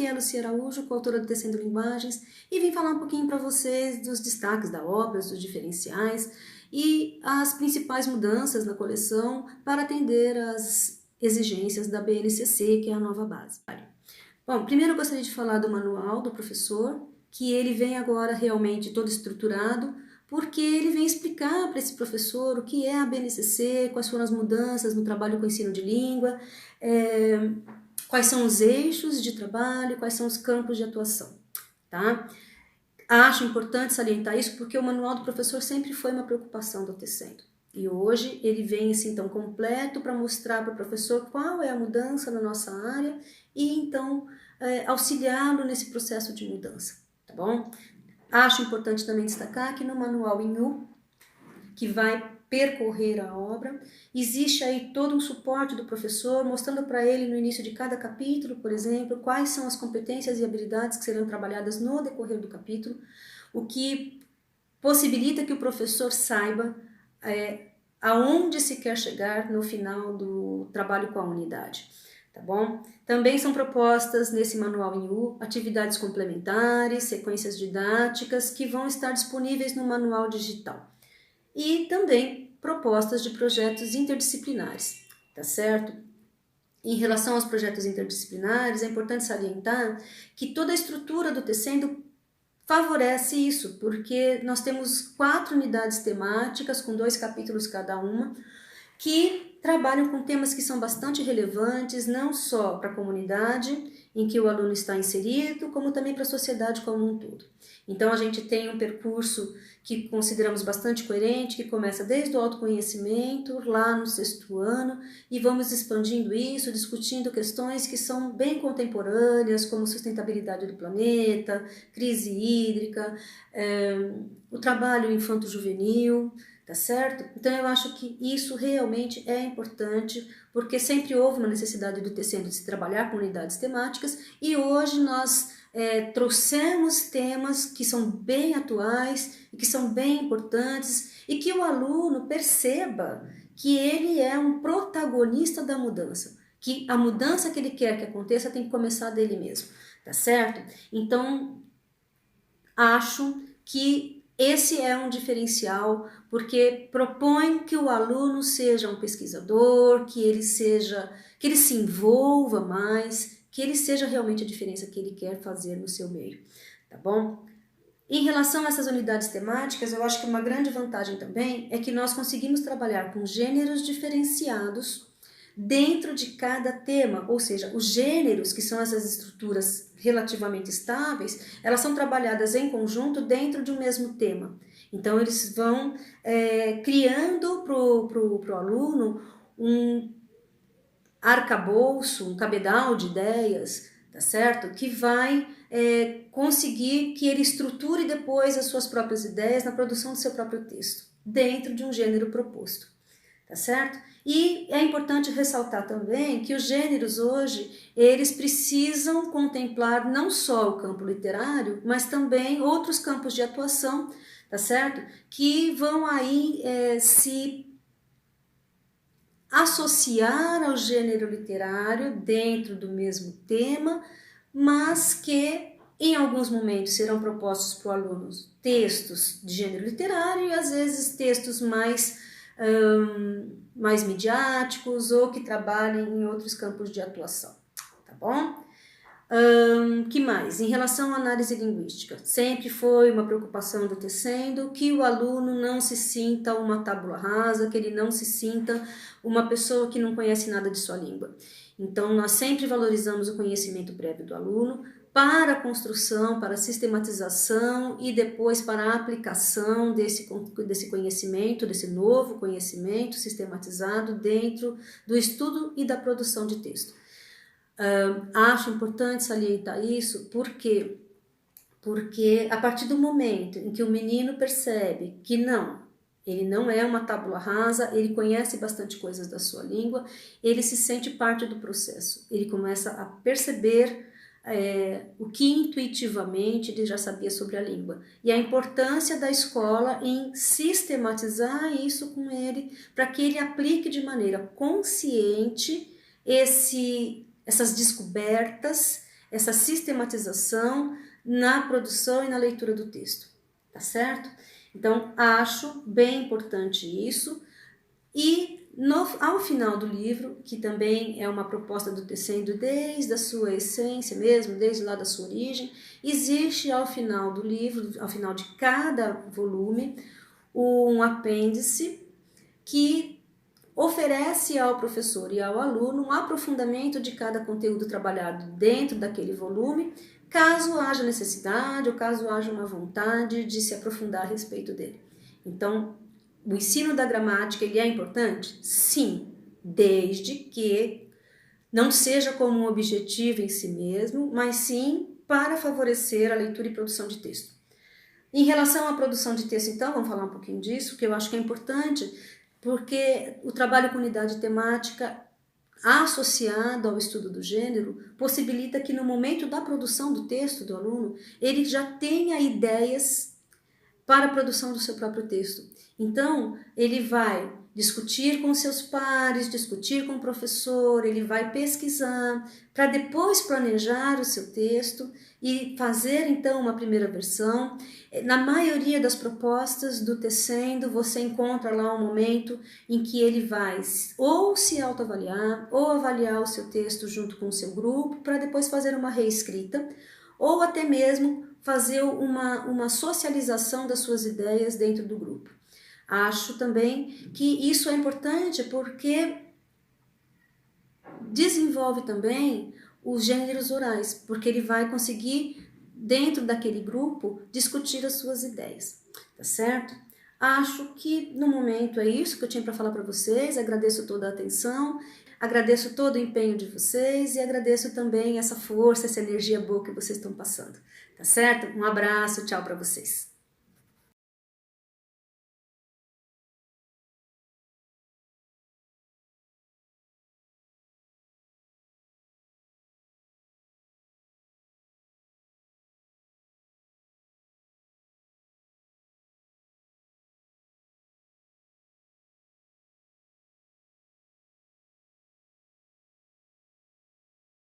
é a Lucia Araújo, coautora do Tecendo Linguagens, e vim falar um pouquinho para vocês dos destaques da obra, dos diferenciais e as principais mudanças na coleção para atender às exigências da BNCC, que é a nova base. Bom, primeiro eu gostaria de falar do manual do professor, que ele vem agora realmente todo estruturado, porque ele vem explicar para esse professor o que é a BNCC, quais foram as mudanças no trabalho com ensino de língua, quais são os eixos de trabalho, quais são os campos de atuação, tá? Acho importante salientar isso porque o manual do professor sempre foi uma preocupação do Tecendo. E hoje ele vem assim tão completo para mostrar para o professor qual é a mudança na nossa área e então auxiliá-lo nesse processo de mudança, tá bom? Acho importante também destacar que no manual em U, que vai percorrer a obra, existe aí todo um suporte do professor, mostrando para ele no início de cada capítulo, por exemplo, quais são as competências e habilidades que serão trabalhadas no decorrer do capítulo, o que possibilita que o professor saiba aonde se quer chegar no final do trabalho com a unidade. Tá bom? Também são propostas nesse manual em U atividades complementares, sequências didáticas que vão estar disponíveis no manual digital. E também propostas de projetos interdisciplinares, tá certo? Em relação aos projetos interdisciplinares, é importante salientar que toda a estrutura do Tecendo favorece isso, porque nós temos 4 unidades temáticas com 2 capítulos cada uma, que trabalham com temas que são bastante relevantes, não só para a comunidade em que o aluno está inserido, como também para a sociedade como um todo. Então, a gente tem um percurso que consideramos bastante coerente, que começa desde o autoconhecimento, lá no 6º ano, e vamos expandindo isso, discutindo questões que são bem contemporâneas, como sustentabilidade do planeta, crise hídrica, o trabalho infanto-juvenil, tá certo? Então eu acho que isso realmente é importante, porque sempre houve uma necessidade do Tecendo de se trabalhar com unidades temáticas e hoje nós trouxemos temas que são bem atuais e que são bem importantes e que o aluno perceba que ele é um protagonista da mudança, que a mudança que ele quer que aconteça tem que começar dele mesmo, tá certo? Então, acho que esse é um diferencial, porque propõe que o aluno seja um pesquisador, que ele se envolva mais, que ele seja realmente a diferença que ele quer fazer no seu meio, tá bom? Em relação a essas unidades temáticas, eu acho que uma grande vantagem também é que nós conseguimos trabalhar com gêneros diferenciados dentro de cada tema, ou seja, os gêneros, que são essas estruturas relativamente estáveis, elas são trabalhadas em conjunto dentro de um mesmo tema. Então, eles vão criando para o aluno um arcabouço, um cabedal de ideias, tá certo? Que vai conseguir que ele estruture depois as suas próprias ideias na produção do seu próprio texto, dentro de um gênero proposto, tá certo? E é importante ressaltar também que os gêneros hoje, eles precisam contemplar não só o campo literário, mas também outros campos de atuação, tá certo? Que vão aí se associar ao gênero literário dentro do mesmo tema, mas que em alguns momentos serão propostos para o aluno textos de gênero literário e às vezes textos mais midiáticos ou que trabalhem em outros campos de atuação, tá bom? Que mais? Em relação à análise linguística, sempre foi uma preocupação do Tecendo que o aluno não se sinta uma tábula rasa, que ele não se sinta uma pessoa que não conhece nada de sua língua. Então, nós sempre valorizamos o conhecimento prévio do aluno para a construção, para a sistematização e depois para a aplicação desse conhecimento, desse novo conhecimento sistematizado dentro do estudo e da produção de texto. Acho importante salientar isso porque a partir do momento em que o menino percebe que ele não é uma tábula rasa, ele conhece bastante coisas da sua língua, ele se sente parte do processo, ele começa a perceber o que intuitivamente ele já sabia sobre a língua e a importância da escola em sistematizar isso com ele para que ele aplique de maneira consciente essas descobertas, essa sistematização na produção e na leitura do texto, tá certo? Então, acho bem importante isso. E ao final do livro, que também é uma proposta do Tecendo desde a sua essência mesmo, desde lá da sua origem, existe ao final do livro, ao final de cada volume, um apêndice que oferece ao professor e ao aluno um aprofundamento de cada conteúdo trabalhado dentro daquele volume, caso haja necessidade ou caso haja uma vontade de se aprofundar a respeito dele. Então, o ensino da gramática, ele é importante? Sim, desde que não seja como um objetivo em si mesmo, mas sim para favorecer a leitura e produção de texto. Em relação à produção de texto, então, vamos falar um pouquinho disso, que eu acho que é importante, porque o trabalho com unidade temática associado ao estudo do gênero possibilita que no momento da produção do texto do aluno, ele já tenha ideias para a produção do seu próprio texto. Então, ele vai discutir com seus pares, discutir com o professor, ele vai pesquisar para depois planejar o seu texto e fazer então uma primeira versão. Na maioria das propostas do Tecendo, você encontra lá um momento em que ele vai ou se autoavaliar ou avaliar o seu texto junto com o seu grupo para depois fazer uma reescrita ou até mesmo fazer uma socialização das suas ideias dentro do grupo. Acho também que isso é importante porque desenvolve também os gêneros orais, porque ele vai conseguir, dentro daquele grupo, discutir as suas ideias, tá certo? Acho que no momento é isso que eu tinha para falar para vocês, agradeço toda a atenção, agradeço todo o empenho de vocês e agradeço também essa força, essa energia boa que vocês estão passando, tá certo? Um abraço, tchau para vocês.